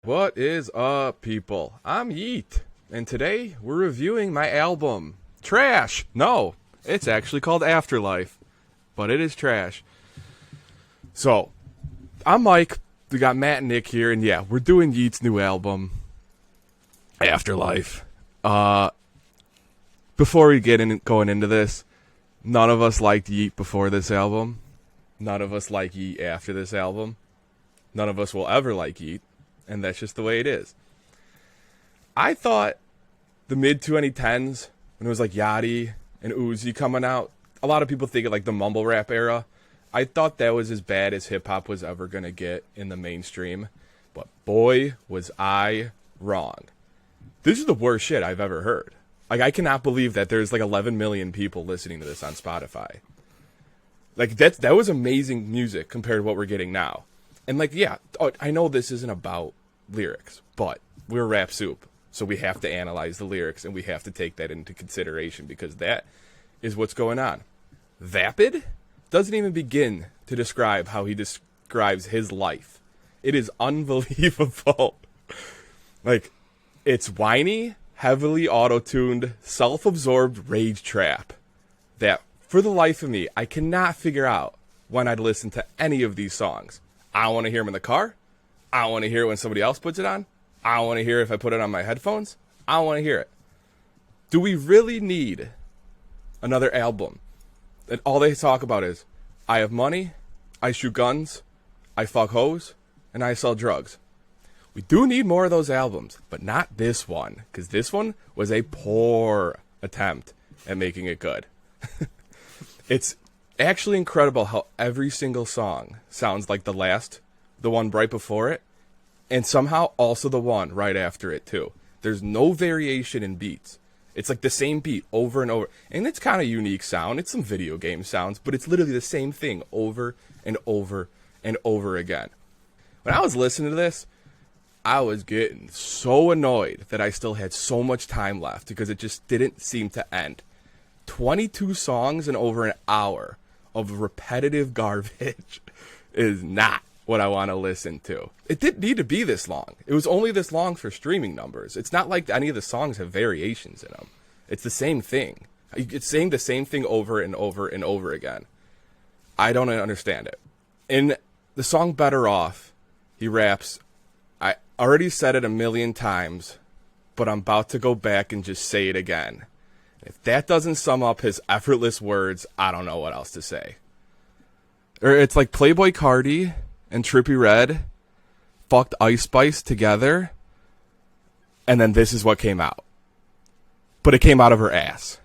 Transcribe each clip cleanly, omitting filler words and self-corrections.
What is up, people? I'm Yeat, and today we're reviewing my album. Trash! No, it's actually called AftërLyfe, but it is trash. So, I'm Mike, we got Matt and Nick here, and yeah, we're doing Yeat's new album, AftërLyfe. Before we going into this, none of us liked Yeat before this album. None of us like Yeat after this album. None of us will ever like Yeat. And that's just the way it is. I thought the mid-2010s, when it was like Yachty and Uzi coming out, a lot of people think of like the mumble rap era. I thought that was as bad as hip-hop was ever going to get in the mainstream. But boy, was I wrong. This is the worst shit I've ever heard. Like, I cannot believe that there's like 11 million people listening to this on Spotify. Like, that was amazing music compared to what we're getting now. And, like, yeah, I know this isn't about lyrics, but we're Rap Soup, so we have to analyze the lyrics, and we have to take that into consideration, because that is what's going on. Vapid doesn't even begin to describe how he describes his life. It is unbelievable. Like, it's whiny, heavily auto-tuned, self-absorbed rage trap that, for the life of me, I cannot figure out when I'd listen to any of these songs. I don't want to hear them in the car. I don't want to hear it when somebody else puts it on. I don't want to hear it if I put it on my headphones. I don't want to hear it. Do we really need another album that all they talk about is, I have money, I shoot guns, I fuck hoes, and I sell drugs? We do need more of those albums, but not this one, because this one was a poor attempt at making it good. It's actually incredible how every single song sounds like the one right before it, and somehow also the one right after it too. There's no variation in beats. It's like the same beat over and over, and it's kind of unique sound. It's some video game sounds, but it's literally the same thing over and over and over again. When I was listening to this, I was getting so annoyed that I still had so much time left, because it just didn't seem to end. 22 songs in over an hour of repetitive garbage is not what I want to listen to. It didn't need to be this long. It was only this long for streaming numbers. It's not like any of the songs have variations in them. It's the same thing. It's saying the same thing over and over and over again. I don't understand it. In the song Better Off, he raps, I already said it a million times, but I'm about to go back and just say it again. If that doesn't sum up his effortless words, I don't know what else to say. Or it's like Playboy Cardi and Trippie Redd fucked Ice Spice together, and then this is what came out. But it came out of her ass.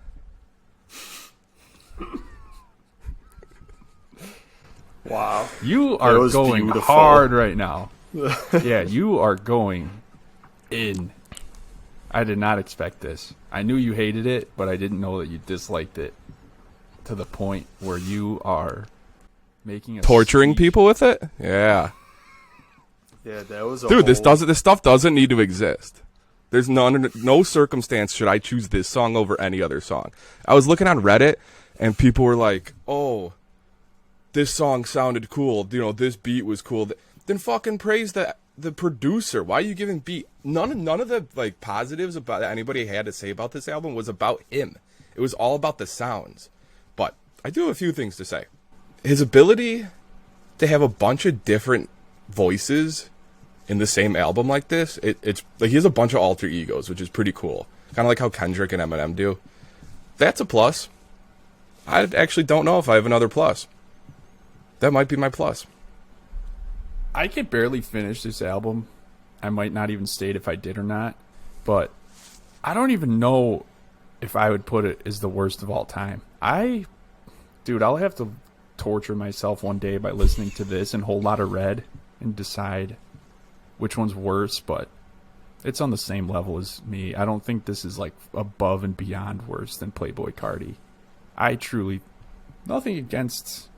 Wow. You are going beautiful. hard right now. Yeah, you are going in. I did not expect this. I knew you hated it, but I didn't know that you disliked it to the point where you are making a Torturing speech. people with it? Yeah. Yeah, that was a Dude, this whole- stuff doesn't need to exist. There's no circumstance should I choose this song over any other song. I was looking on Reddit, and people were like, "Oh, this song sounded cool. You know, this beat was cool." Then fucking praise the producer. Why are you giving beat? None of the like positives about that anybody had to say about this album was about him. It was all about the sounds. But I do have a few things to say. His ability to have a bunch of different voices in the same album like this, it's like he has a bunch of alter egos, which is pretty cool. Kind of like how Kendrick and Eminem do. That's a plus. I actually don't know if I have another plus. That might be my plus. I could barely finish this album. I might not even state if I did or not, but I don't even know if I would put it as the worst of all time. Dude, I'll have to torture myself one day by listening to this and Whole Lotta Red and decide which one's worse, but it's on the same level as me. I don't think this is like above and beyond worse than Playboy Cardi. I truly, nothing against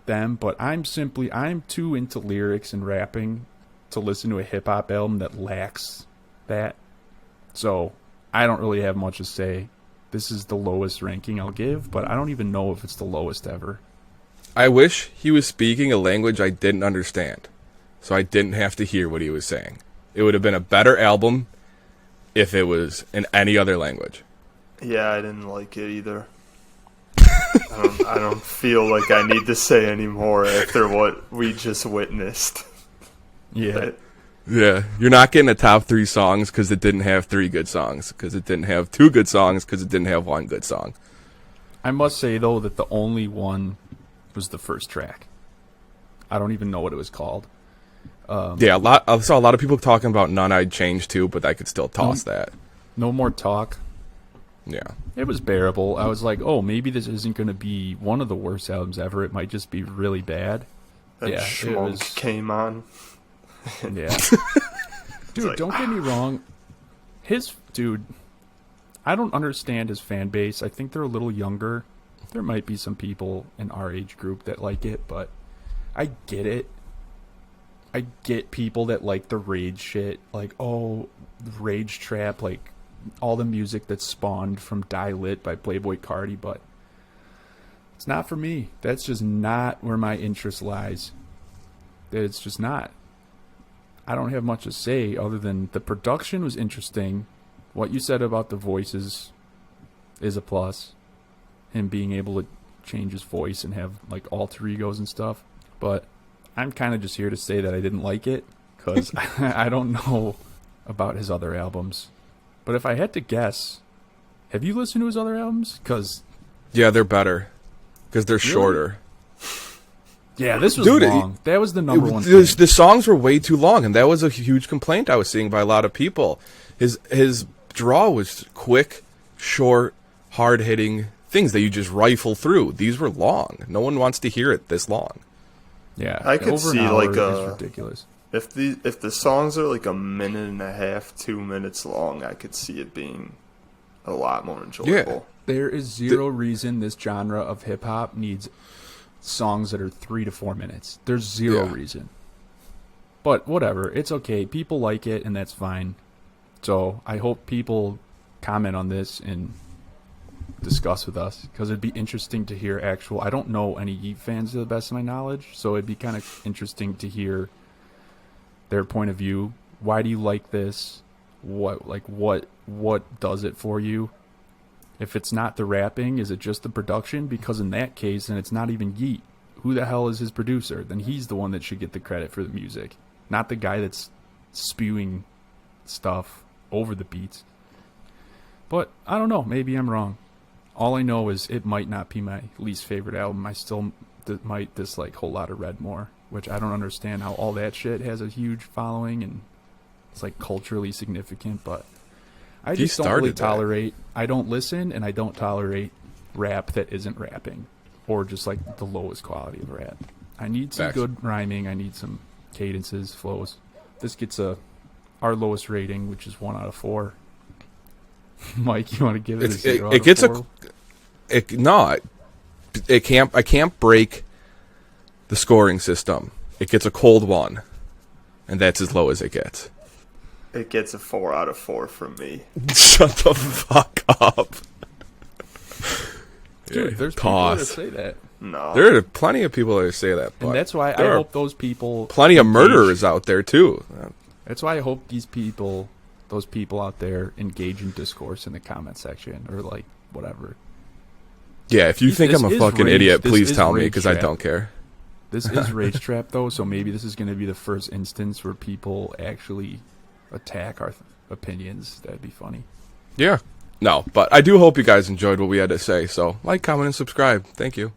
them, but I'm too into lyrics and rapping to listen to a hip-hop album that lacks that. So I don't really have much to say. This is the lowest ranking I'll give, but I don't even know if it's the lowest ever. I wish he was speaking a language I didn't understand, so I didn't have to hear what he was saying. It would have been a better album if it was in any other language. Yeah, I didn't like it either. I don't feel like I need to say any more after what we just witnessed. Yeah. Yeah, you're not getting a top 3 songs because it didn't have 3 good songs, because it didn't have 2 good songs, because it didn't have 1 good song. I must say, though, that the only one was the first track. I don't even know what it was called. Yeah, I saw a lot of people talking about None I'd Change Too, but I could still toss that. No More Talk. Yeah. It was bearable. I was like, oh, maybe this isn't going to be one of the worst albums ever. It might just be really bad. That Yeah, schmonk came on. Yeah. Dude, like, don't get me wrong. I don't understand his fan base. I think they're a little younger. There might be some people in our age group that like it, but I get it. I get people that like the rage shit. Like, oh, the rage trap, like all the music that's spawned from Die Lit by Playboi Carti, but it's not for me. That's just not where my interest lies. It's just not. I don't have much to say other than the production was interesting. What you said about the voices is a plus. Him being able to change his voice and have like alter egos and stuff. But I'm kind of just here to say that I didn't like it because I don't know about his other albums. But if I had to guess, have you listened to his other albums? Because Yeah, they're better because they're shorter. yeah, this was Dude, long. That was the number one The thing. songs were way too long, and that was a huge complaint I was seeing by a lot of people. His draw was quick, short, hard-hitting things that you just rifle through. These were long. No one wants to hear it this long. Yeah, I could over an see, hour like, is ridiculous. If the songs are like a minute and a half, 2 minutes long, I could see it being a lot more enjoyable. There is zero reason this genre of hip hop needs songs that are 3 to 4 minutes. There's zero reason. But whatever, it's okay. People like it, and that's fine. So I hope people comment on this and discuss with us, because it'd be interesting to hear actual. I don't know any Yeat fans to the best of my knowledge, so it'd be kind of interesting to hear their point of view. Why do you like this? What does it for you? If it's not the rapping, is it just the production? Because in that case, then it's not even Yeat. Who the hell is his producer? Then he's the one that should get the credit for the music, not the guy that's spewing stuff over the beats. But I don't know. Maybe I'm wrong. All I know is it might not be my least favorite album. I still might dislike Whole Lotta Red more, which I don't understand how all that shit has a huge following and it's like culturally significant, but I just don't really tolerate. I don't listen and I don't tolerate rap that isn't rapping or just like the lowest quality of rap. I need some good rhyming. I need some cadences, flows. This gets our lowest rating, which is 1 out of 4. Mike, you want to give it a 0 it gets out of 4? No, it can't. I can't break the scoring system. It gets a cold 1, and that's as low as it gets. It gets a 4 out of 4 from me. Shut the fuck up. Dude, there's people that say that. No. There are plenty of people that say that, but And that's why I hope those people... plenty of murderers out there, too. That's why I hope those people out there engage in discourse in the comment section or, like, whatever. Yeah, if you think This I'm a is fucking rage- idiot, this please is tell me, rage because I trap. don't care. This is Rage Trap, though, so maybe this is going to be the first instance where people actually attack our opinions. That'd be funny. Yeah. No, but I do hope you guys enjoyed what we had to say, so like, comment, and subscribe. Thank you.